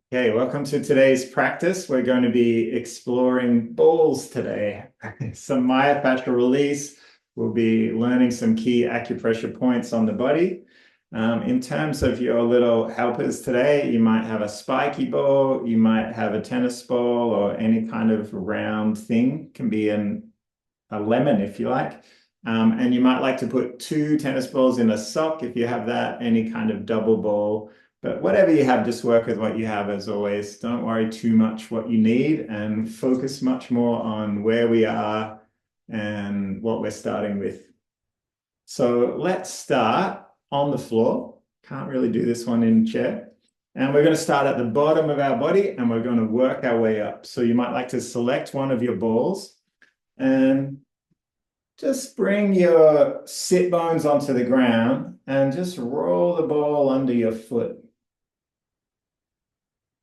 Okay, welcome to today's practice. We're going to be exploring balls today. Some myofascial release. We'll be learning some key acupressure points on the body. In terms of your little helpers today, you might have a spiky ball, you might have a tennis ball, or any kind of round thing. Can be a lemon if you like. And you might like to put two tennis balls in a sock if you have that, any kind of double ball. But whatever you have, just work with what you have as always. Don't worry too much what you need and focus much more on where we are and what we're starting with. So let's start on the floor. Can't really do this one in chair. And we're going to start at the bottom of our body and we're going to work our way up. So you might like to select one of your balls and just bring your sit bones onto the ground and just roll the ball under your foot.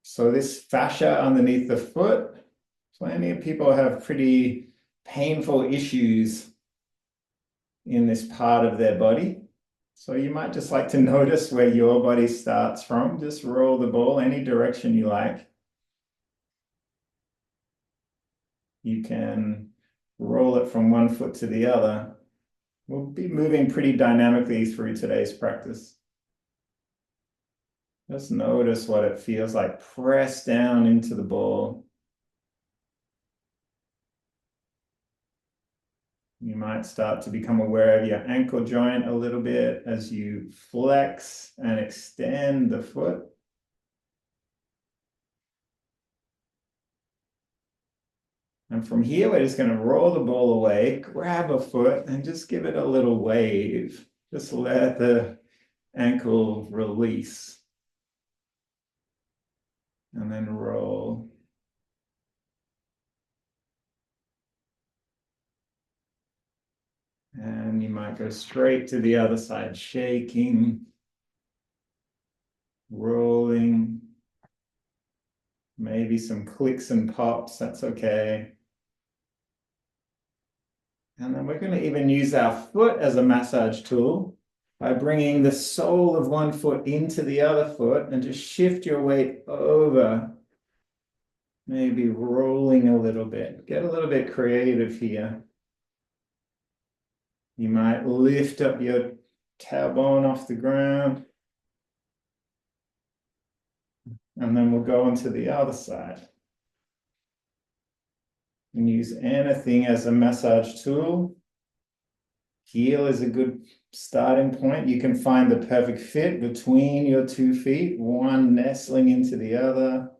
So this fascia underneath the foot, plenty of people have pretty painful issues in this part of their body. So you might just like to notice where your body starts from. Just roll the ball any direction you like. You can roll it from one foot to the other. We'll be moving pretty dynamically through today's practice. Just notice what it feels like. Press down into the ball. You might start to become aware of your ankle joint a little bit as you flex and extend the foot. And from here, we're just going to roll the ball away, grab a foot, and just give it a little wave. Just let the ankle release. And then roll. And you might go straight to the other side, shaking, rolling, maybe some clicks and pops, that's okay. And then we're going to even use our foot as a massage tool by bringing the sole of one foot into the other foot and just shift your weight over, maybe rolling a little bit. Get a little bit creative here. You might lift up your tailbone off the ground. And then we'll go on to the other side. And use anything as a massage tool. Heel is a good starting point. You can find the perfect fit between your 2 feet, one nestling into the other.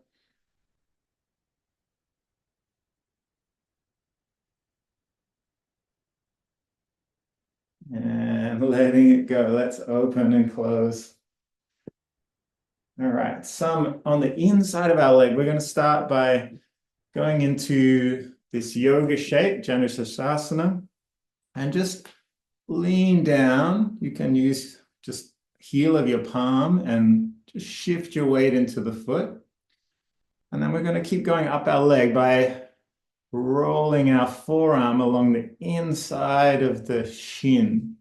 And letting it go. Let's open and close. All right, some on the inside of our leg. We're going to start by going into this yoga shape, Janushirasana, and just lean down. You can use just heel of your palm and just shift your weight into the foot. And then we're going to keep going up our leg by rolling our forearm along the inside of the shin.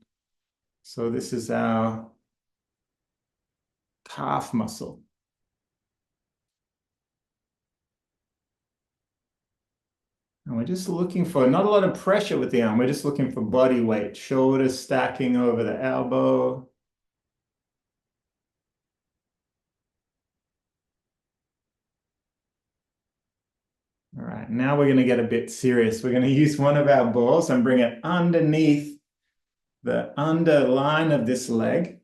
So this is our calf muscle. And we're just looking for not a lot of pressure with the arm. We're just looking for body weight, shoulders stacking over the elbow. All right, now we're going to get a bit serious. We're going to use one of our balls and bring it underneath the underline of this leg.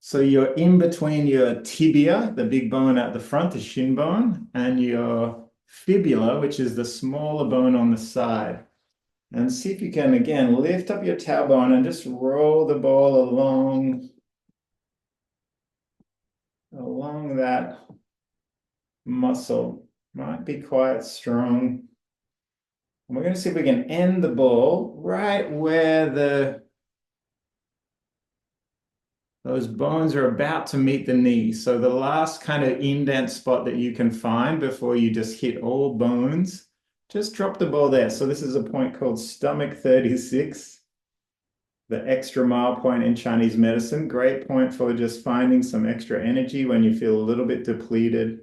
So you're in between your tibia, the big bone at the front, the shin bone, and your fibula, which is the smaller bone on the side. And see if you can, again, lift up your tailbone and just roll the ball along that muscle. Might be quite strong. And we're going to see if we can end the ball right where those bones are about to meet the knee. So the last kind of indent spot that you can find before you just hit all bones, just drop the ball there. So this is a point called stomach 36, the extra mile point in Chinese medicine. Great point for just finding some extra energy when you feel a little bit depleted.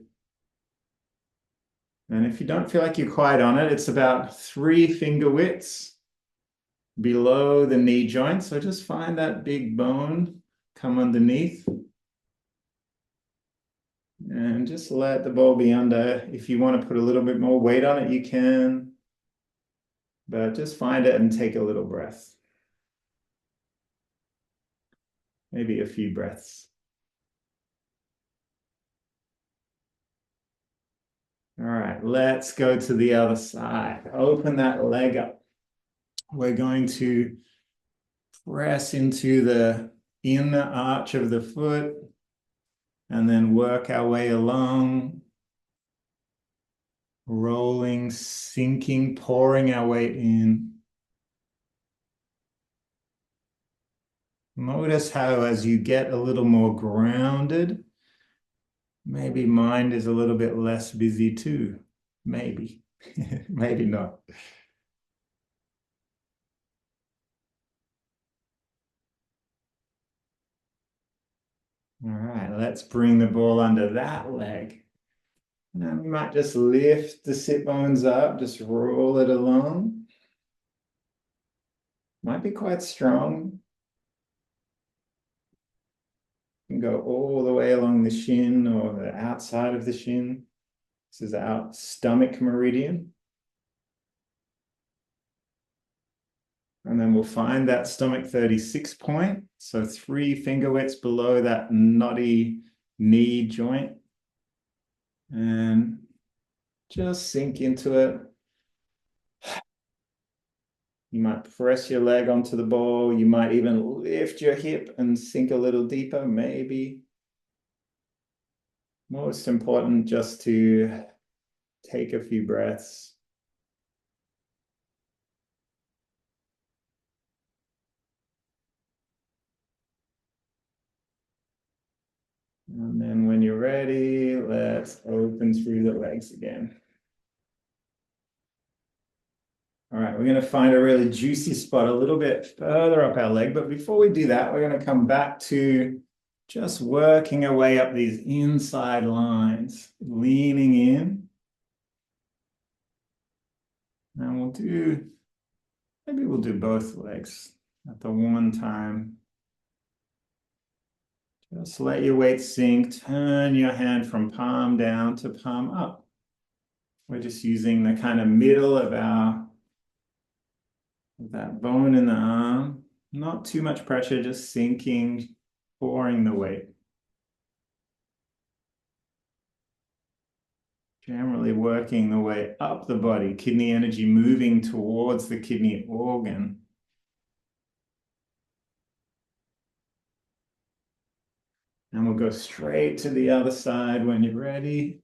And if you don't feel like you're quite on it, it's about 3 finger widths below the knee joint. So just find that big bone, come underneath. And just let the ball be under. If you want to put a little bit more weight on it, you can. But just find it and take a little breath. Maybe a few breaths. All right, let's go to the other side. Open that leg up. We're going to press into the inner arch of the foot and then work our way along, rolling, sinking, pouring our weight in. Notice how as you get a little more grounded, maybe mind is a little bit less busy too. Maybe, maybe not. All right, let's bring the ball under that leg. Now we might just lift the sit bones up, just roll it along. Might be quite strong. You can go all the way along the shin or the outside of the shin. This is our stomach meridian. And then we'll find that stomach 36 point. So 3 finger widths below that knotty knee joint. And just sink into it. You might press your leg onto the ball. You might even lift your hip and sink a little deeper, maybe. Most important, just to take a few breaths. And then when you're ready, let's open through the legs again. All right, we're going to find a really juicy spot a little bit further up our leg. But before we do that, we're going to come back to just working our way up these inside lines, leaning in. And maybe we'll do both legs at the one time. Just let your weight sink, turn your hand from palm down to palm up. We're just using the kind of middle of that bone in the arm. Not too much pressure, just sinking, pouring the weight. Generally working the way up the body, kidney energy moving towards the kidney organ. And we'll go straight to the other side when you're ready.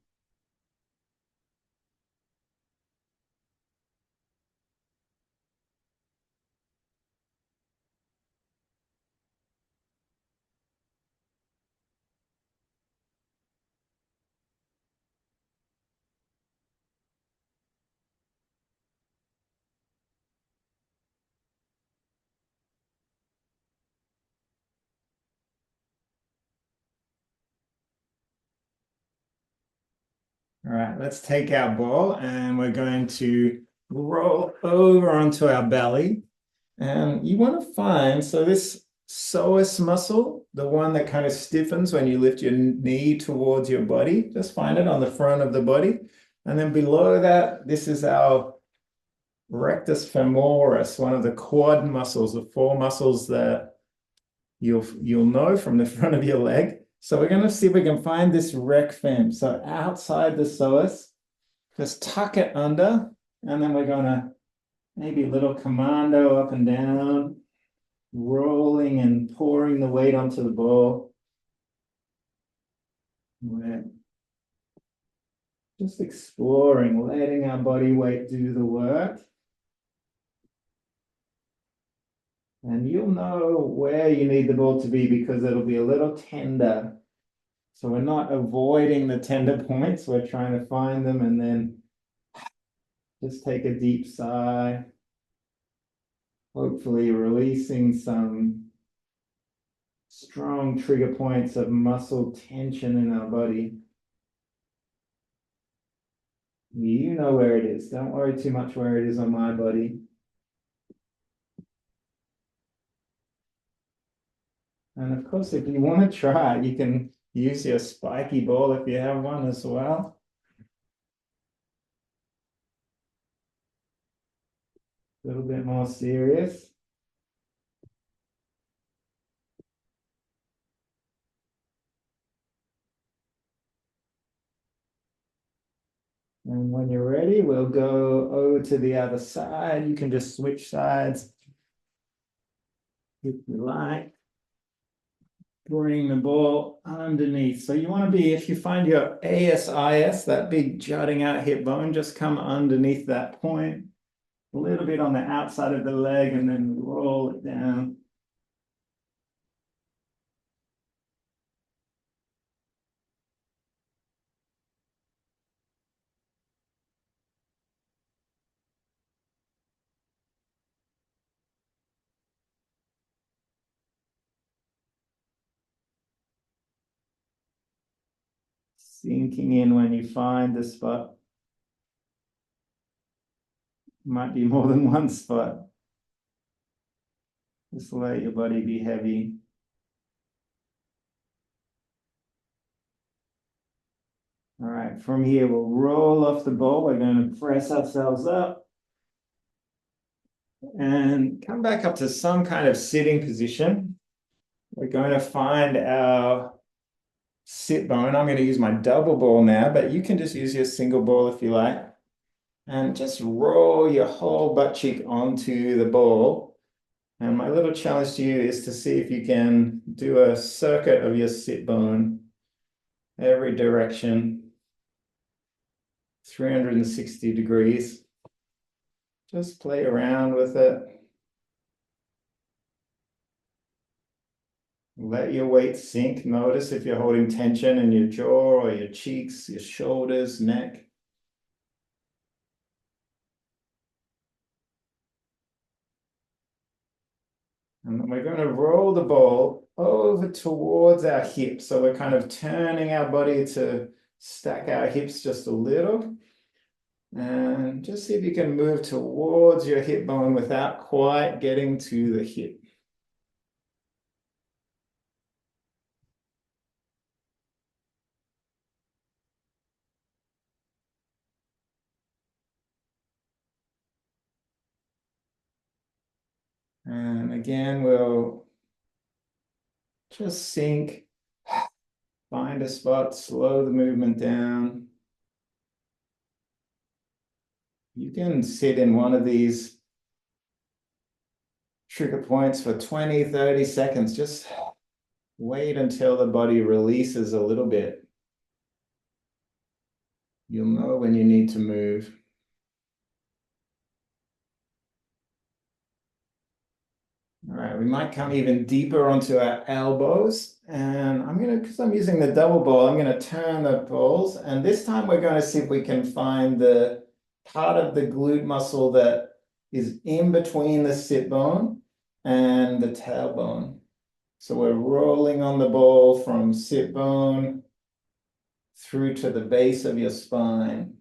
All right, let's take our ball and we're going to roll over onto our belly. And you want to find, so this psoas muscle, the one that kind of stiffens when you lift your knee towards your body, just find it on the front of the body. And then below that, this is our rectus femoris, one of the quad muscles, the 4 muscles that you'll know from the front of your leg. So we're going to see if we can find this rec fem. So outside the psoas, just tuck it under, and then we're going to maybe a little commando up and down, rolling and pouring the weight onto the ball. We're just exploring, letting our body weight do the work. And you'll know where you need the ball to be because it'll be a little tender. So we're not avoiding the tender points. We're trying to find them and then just take a deep sigh. Hopefully releasing some strong trigger points of muscle tension in our body. You know where it is. Don't worry too much where it is on my body. And of course, if you want to try, you can use your spiky ball if you have one as well. A little bit more serious. And when you're ready, we'll go over to the other side. You can just switch sides if you like. Bring the ball underneath. So you want to be, if you find your ASIS, that big jutting out hip bone, just come underneath that point, a little bit on the outside of the leg, and then roll it down. Sinking in when you find the spot. Might be more than one spot. Just let your body be heavy. All right, from here, we'll roll off the ball. We're going to press ourselves up and come back up to some kind of sitting position. We're going to find our sit bone. I'm going to use my double ball now, but you can just use your single ball if you like. And just roll your whole butt cheek onto the ball. And my little challenge to you is to see if you can do a circuit of your sit bone every direction, 360 degrees. Just play around with it. Let your weight sink. Notice if you're holding tension in your jaw or your cheeks, your shoulders, neck. And then we're going to roll the ball over towards our hips. So we're kind of turning our body to stack our hips just a little. And just see if you can move towards your hip bone without quite getting to the hip. And again, we'll just sink, find a spot, slow the movement down. You can sit in one of these trigger points for 20, 30 seconds. Just wait until the body releases a little bit. You'll know when you need to move. All right, we might come even deeper onto our elbows. And because I'm using the double ball, I'm gonna turn the balls. And this time we're gonna see if we can find the part of the glute muscle that is in between the sit bone and the tailbone. So we're rolling on the ball from sit bone through to the base of your spine.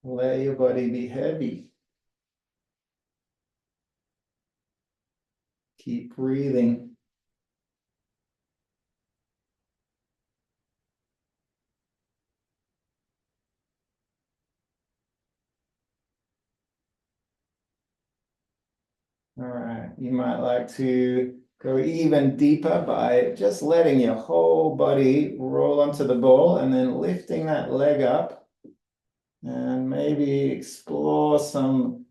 Let your body be heavy. Keep breathing. All right, you might like to go even deeper by just letting your whole body roll onto the ball and then lifting that leg up and maybe explore some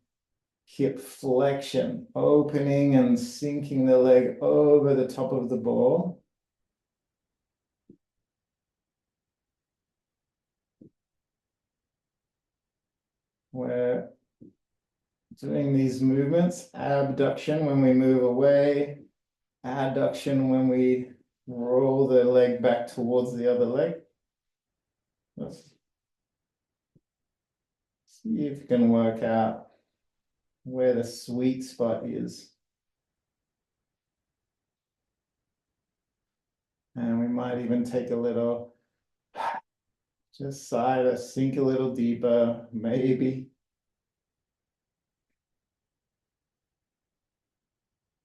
hip flexion, opening and sinking the leg over the top of the ball. We're doing these movements, abduction when we move away, adduction when we roll the leg back towards the other leg. Let's see if you can work out where the sweet spot is. And we might even take a little Just sigh to sink a little deeper, maybe.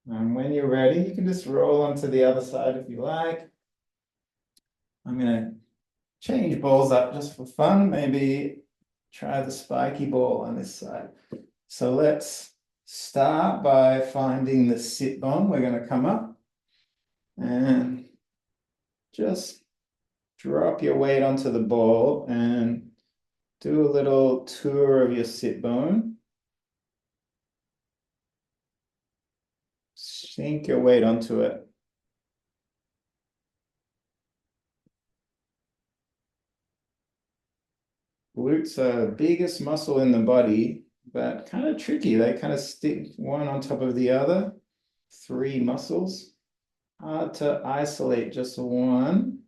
And when you're ready, you can just roll onto the other side if you like. I'm gonna change balls up just for fun. Maybe try the spiky ball on this side. So let's start by finding the sit bone. We're gonna come up and just drop your weight onto the ball and do a little tour of your sit bone. Sink your weight onto it. Glutes are the biggest muscle in the body, but kind of tricky. They kind of stick one on top of the other. 3 muscles. Hard to isolate just one.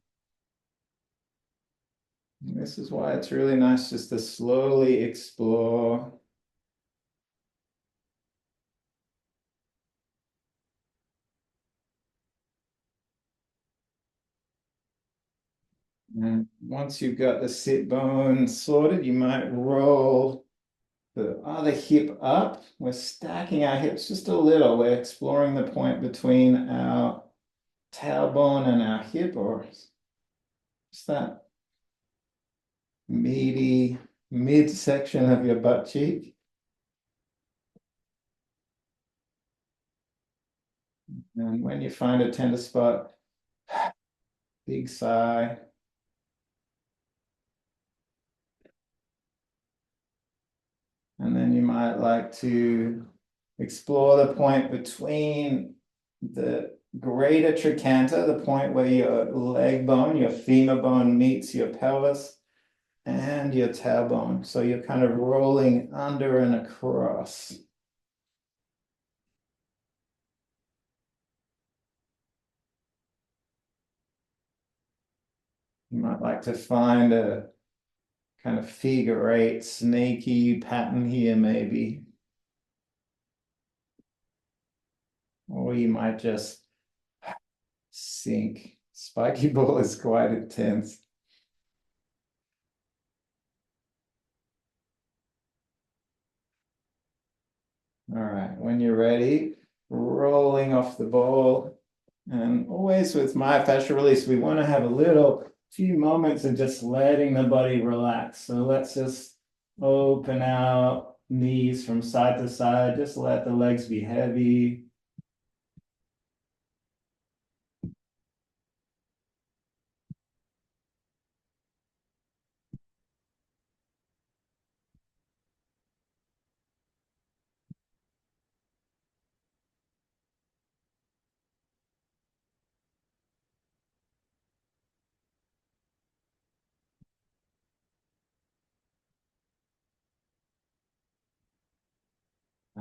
And this is why it's really nice just to slowly explore. And once you've got the sit bone sorted, you might roll the other hip up. We're stacking our hips just a little. We're exploring the point between our tailbone and our hip, or just that meaty midsection of your butt cheek. And when you find a tender spot, big sigh. And then you might like to explore the point between the greater trochanter, the point where your leg bone, your femur bone meets your pelvis, and your tailbone. So you're kind of rolling under and across. You might like to find a kind of figure 8 snaky pattern here, maybe. Or you might just sink. Spiky ball is quite intense. All right, when you're ready, rolling off the ball. And always with myofascial release, we want to have a few moments of just letting the body relax. So let's just open our knees from side to side. Just let the legs be heavy.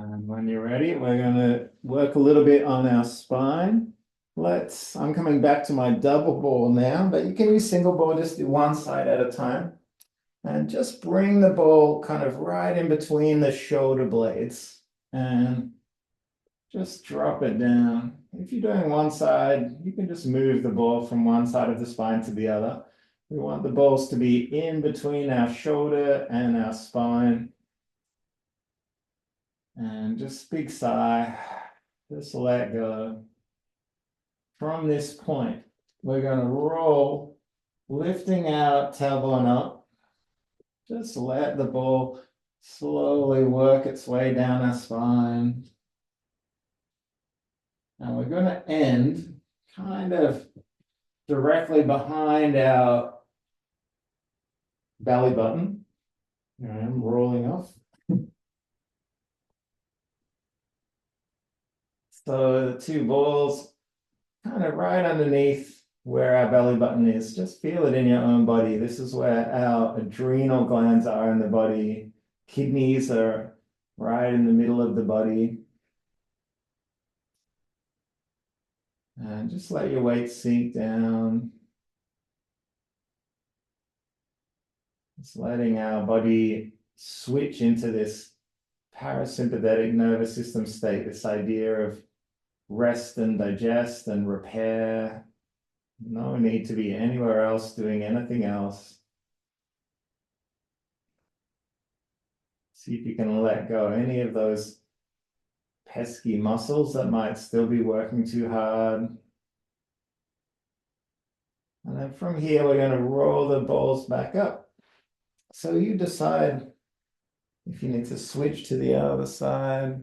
And when you're ready, we're going to work a little bit on our spine. I'm coming back to my double ball now, but you can use single ball, just do one side at a time. And just bring the ball kind of right in between the shoulder blades and just drop it down. If you're doing one side, you can just move the ball from one side of the spine to the other. We want the balls to be in between our shoulder and our spine. And just big sigh, just let go. From this point, we're going to roll, lifting our tailbone up. Just let the ball slowly work its way down our spine. And we're going to end kind of directly behind our belly button. And I'm rolling off. So the 2 balls kind of right underneath where our belly button is. Just feel it in your own body. This is where our adrenal glands are in the body. Kidneys are right in the middle of the body. And just let your weight sink down. Just letting our body switch into this parasympathetic nervous system state, this idea of rest and digest and repair. No need to be anywhere else doing anything else. See if you can let go any of those pesky muscles that might still be working too hard. And then from here, we're going to roll the balls back up. So you decide if you need to switch to the other side.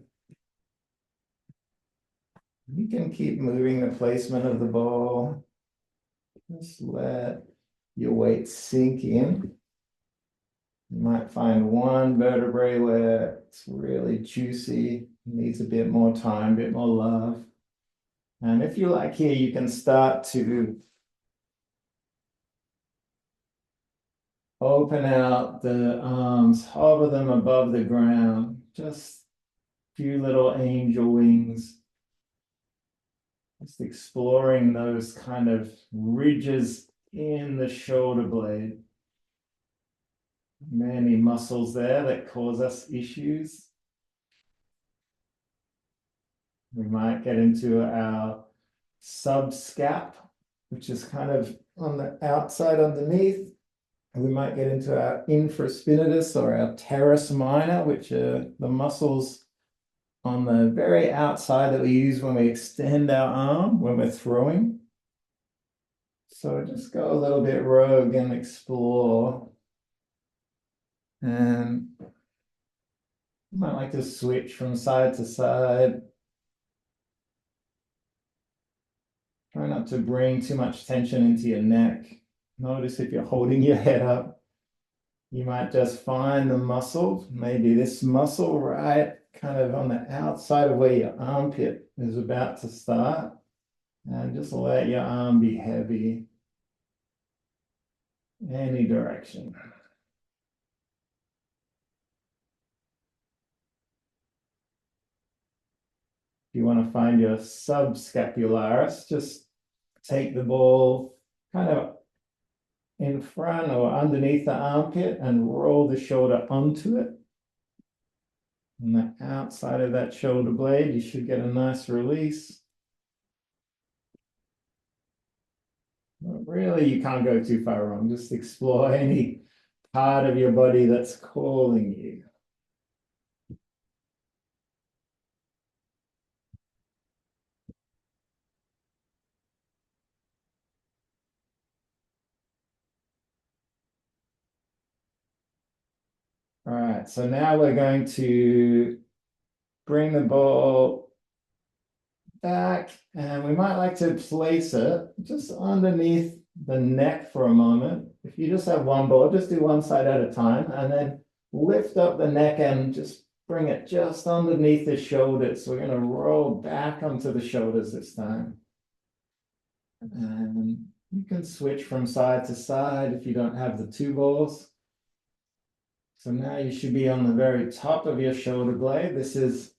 You can keep moving the placement of the ball. Just let your weight sink in. You might find one vertebrae where it's really juicy, needs a bit more time, a bit more love. And if you like here, you can start to open out the arms, hover them above the ground, just a few little angel wings. Just exploring those kind of ridges in the shoulder blade. Many muscles there that cause us issues. We might get into our subscap, which is kind of on the outside underneath. We might get into our infraspinatus or our teres minor, which are the muscles on the very outside that we use when we extend our arm, when we're throwing. So just go a little bit rogue and explore. And you might like to switch from side to side. Try not to bring too much tension into your neck. Notice if you're holding your head up, you might just find the muscle, maybe this muscle right kind of on the outside of where your armpit is about to start. And just let your arm be heavy. Any direction. If you want to find your subscapularis, just take the ball kind of in front or underneath the armpit and roll the shoulder onto it. On the outside of that shoulder blade, you should get a nice release. But really, you can't go too far wrong. Just explore any part of your body that's calling you. All right, so now we're going to bring the ball back, and we might like to place it just underneath the neck for a moment. If you just have one ball, just do one side at a time, and then lift up the neck and just bring it just underneath the shoulders. So we're going to roll back onto the shoulders this time. And you can switch from side to side if you don't have the two balls. So now you should be on the very top of your shoulder blade. This is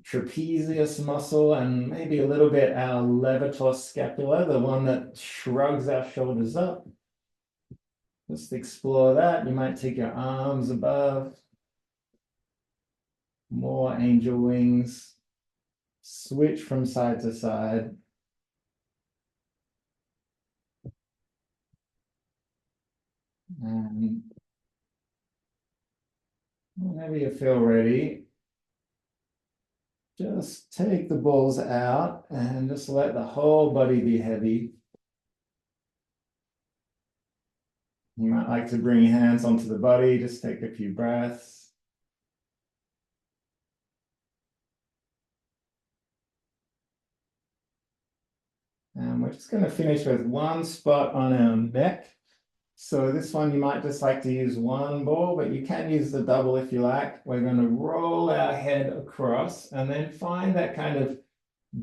trapezius muscle and maybe a little bit our levator scapula, the one that shrugs our shoulders up. Just explore that. You might take your arms above. More angel wings. Switch from side to side. And whenever you feel ready, just take the balls out and just let the whole body be heavy. You might like to bring your hands onto the body, just take a few breaths. And we're just going to finish with one spot on our neck. So this one, you might just like to use one ball, but you can use the double if you like. We're going to roll our head across and then find that kind of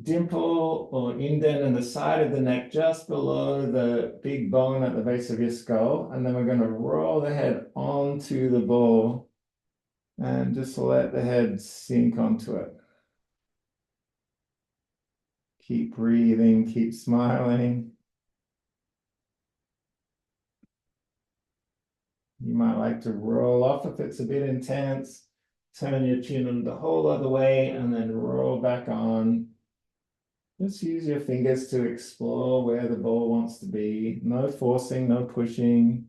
dimple or indent in the side of the neck just below the big bone at the base of your skull. And then we're going to roll the head onto the ball and just let the head sink onto it. Keep breathing, keep smiling. You might like to roll off if it's a bit intense. Turn your chin the whole other way and then roll back on. Just use your fingers to explore where the ball wants to be. No forcing, no pushing.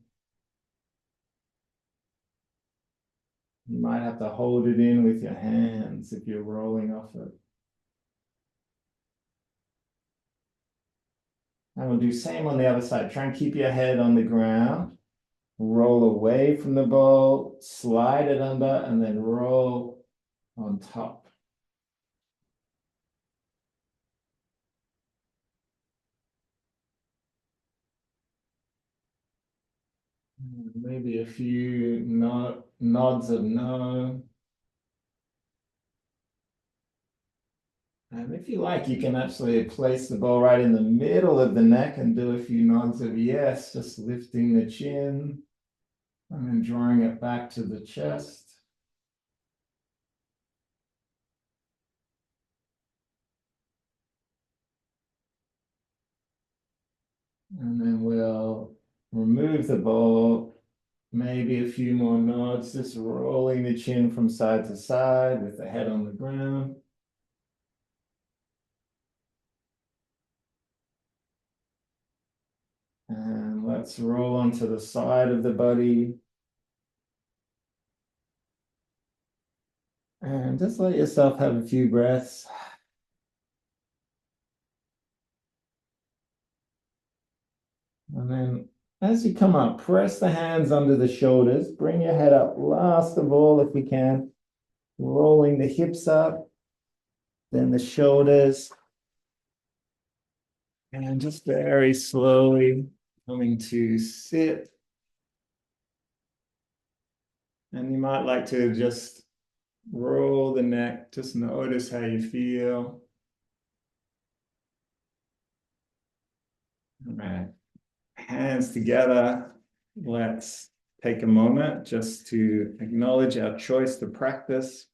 You might have to hold it in with your hands if you're rolling off it. And we'll do same on the other side. Try and keep your head on the ground. Roll away from the ball, slide it under, and then roll on top. Maybe a few nods of no. And if you like, you can actually place the ball right in the middle of the neck and do a few nods of yes, just lifting the chin and then drawing it back to the chest. And then we'll remove the ball, maybe a few more nods, just rolling the chin from side to side with the head on the ground. And let's roll onto the side of the body. And just let yourself have a few breaths. And then as you come up, press the hands under the shoulders, bring your head up last of all if we can, rolling the hips up, then the shoulders, and just very slowly coming to sit. And you might like to just roll the neck, just notice how you feel. All right, hands together. Let's take a moment just to acknowledge our choice to practice.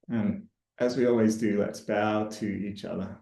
And as we always do, let's bow to each other.